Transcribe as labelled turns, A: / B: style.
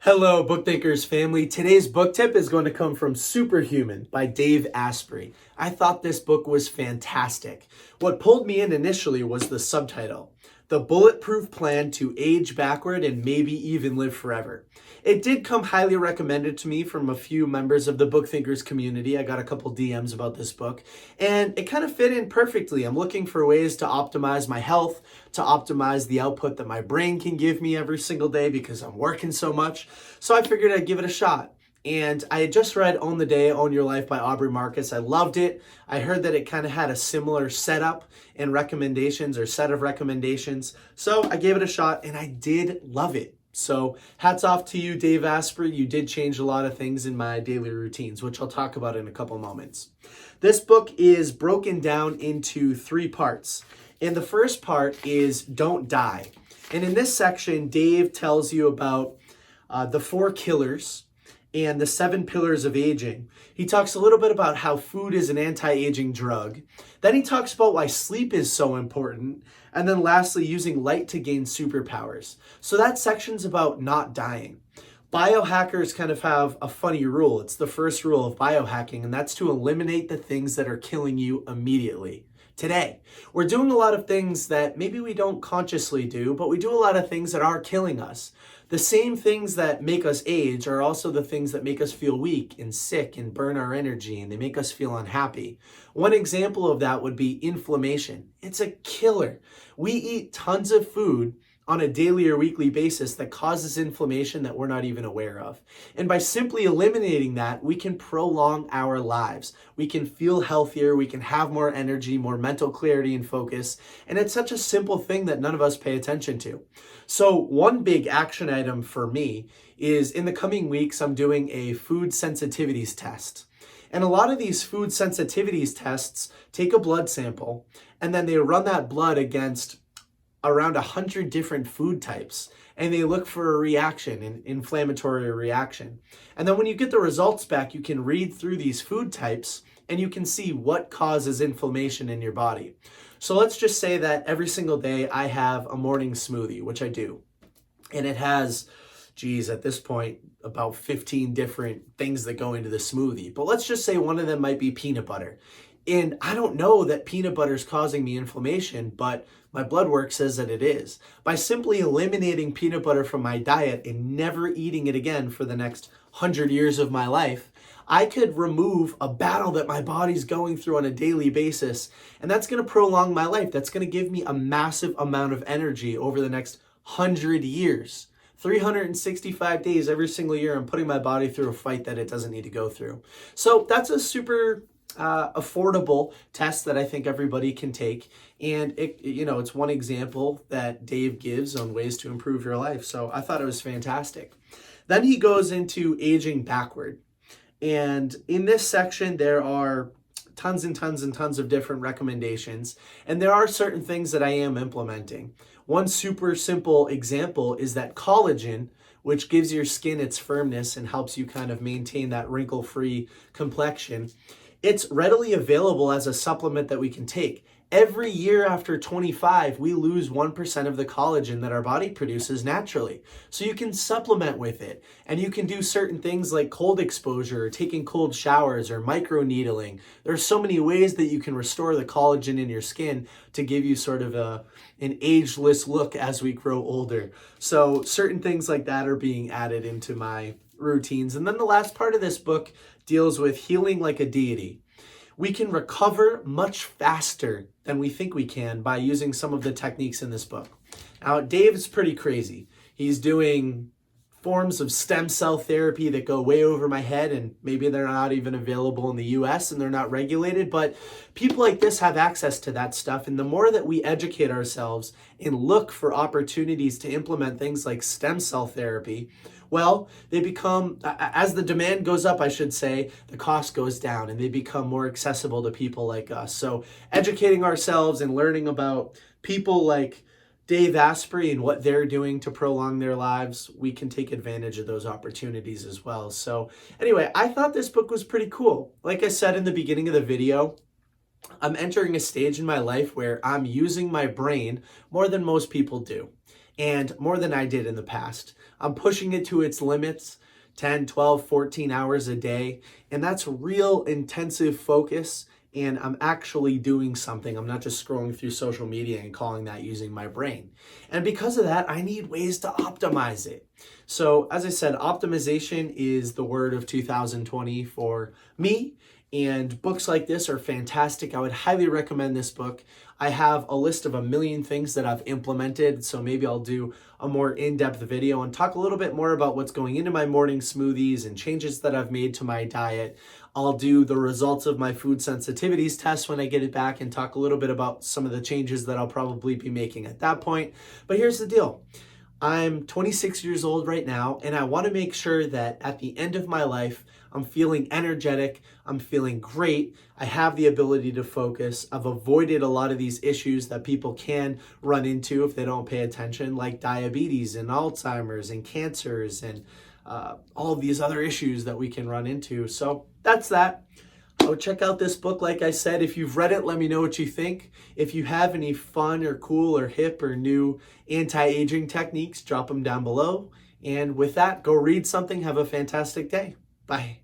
A: Hello, BookThinkers family. Today's book tip is going to come from Superhuman by Dave Asprey. I thought this book was fantastic. What pulled me in initially was the subtitle, The Bulletproof Plan to Age Backward and Maybe Even Live Forever. It did come highly recommended to me from a few members of the BookThinkers community. I got a couple DMs about this book, and it kind of fit in perfectly. I'm looking for ways to optimize my health, to optimize the output that my brain can give me every single day because I'm working so much. So I figured I'd give it a shot. And I had just read Own the Day, Own Your Life by Aubrey Marcus. I loved it. I heard that it kind of had a similar setup and recommendations or set of recommendations. So I gave it a shot and I did love it. So hats off to you, Dave Asprey. You did change a lot of things in my daily routines, which I'll talk about in a couple moments. This book is broken down into 3 parts. And the first part is Don't Die. And in this section, Dave tells you about the 4 killers and the 7 pillars of aging. He talks a little bit about how food is an anti-aging drug. Then he talks about why sleep is so important. And then lastly, using light to gain superpowers. So that section's about not dying. Biohackers kind of have a funny rule. It's the first rule of biohacking, and that's to eliminate the things that are killing you immediately. Today, we're doing a lot of things that maybe we don't consciously do, but we do a lot of things that are killing us. The same things that make us age are also the things that make us feel weak and sick and burn our energy, and they make us feel unhappy. One example of that would be inflammation. It's a killer. We eat tons of food on a daily or weekly basis that causes inflammation that we're not even aware of. And by simply eliminating that, we can prolong our lives. We can feel healthier, we can have more energy, more mental clarity and focus. And it's such a simple thing that none of us pay attention to. So one big action item for me is in the coming weeks, I'm doing a food sensitivities test. And a lot of these food sensitivities tests take a blood sample and then they run that blood against around 100 different food types, and they look for a reaction, an inflammatory reaction. And then when you get the results back, you can read through these food types and you can see what causes inflammation in your body. So let's just say that every single day I have a morning smoothie, which I do, and it has, at this point, about 15 different things that go into the smoothie. But let's just say one of them might be peanut butter. And I don't know that peanut butter is causing me inflammation, but my blood work says that it is. By simply eliminating peanut butter from my diet and never eating it again for the next 100 years of my life, I could remove a battle that my body's going through on a daily basis. And that's going to prolong my life. That's going to give me a massive amount of energy over the next 100 years. 365 days every single year, I'm putting my body through a fight that it doesn't need to go through. So that's a super affordable test that I think everybody can take. And it's one example that Dave gives on ways to improve your life. So I thought it was fantastic. Then he goes into aging backward. And in this section, there are tons and tons and tons of different recommendations. And there are certain things that I am implementing. One super simple example is that collagen, which gives your skin its firmness and helps you kind of maintain that wrinkle-free complexion. It's readily available as a supplement that we can take. Every year after 25, we lose 1% of the collagen that our body produces naturally. So you can supplement with it, and you can do certain things like cold exposure, or taking cold showers, or microneedling. There's so many ways that you can restore the collagen in your skin to give you sort of an ageless look as we grow older. So certain things like that are being added into my routines. And then the last part of this book deals with healing like a deity. We can recover much faster than we think we can by using some of the techniques in this book. Now, Dave's pretty crazy. He's doing forms of stem cell therapy that go way over my head, and maybe they're not even available in the US and they're not regulated, but people like this have access to that stuff. And the more that we educate ourselves and look for opportunities to implement things like stem cell therapy, well, they become, as the demand goes up, I should say, the cost goes down and they become more accessible to people like us. So educating ourselves and learning about people like Dave Asprey and what they're doing to prolong their lives, we can take advantage of those opportunities as well. So anyway, I thought this book was pretty cool. Like I said in the beginning of the video, I'm entering a stage in my life where I'm using my brain more than most people do. and more than I did in the past. I'm pushing it to its limits, 10, 12, 14 hours a day, and that's real intensive focus, and I'm actually doing something. I'm not just scrolling through social media and calling that using my brain. And because of that, I need ways to optimize it. So as I said, optimization is the word of 2020 for me, and books like this are fantastic. I would highly recommend this book. I have a list of 1,000,000 things that I've implemented, so maybe I'll do a more in-depth video and talk a little bit more about what's going into my morning smoothies and changes that I've made to my diet. I'll do the results of my food sensitivities test when I get it back and talk a little bit about some of the changes that I'll probably be making at that point. But here's the deal. I'm 26 years old right now, and I want to make sure that at the end of my life, I'm feeling energetic, I'm feeling great, I have the ability to focus, I've avoided a lot of these issues that people can run into if they don't pay attention, like diabetes and Alzheimer's and cancers and all of these other issues that we can run into. So that's that. Go check out this book. Like I said, if you've read it, let me know what you think. If you have any fun or cool or hip or new anti-aging techniques, drop them down below. And with that, go read something. Have a fantastic day. Bye.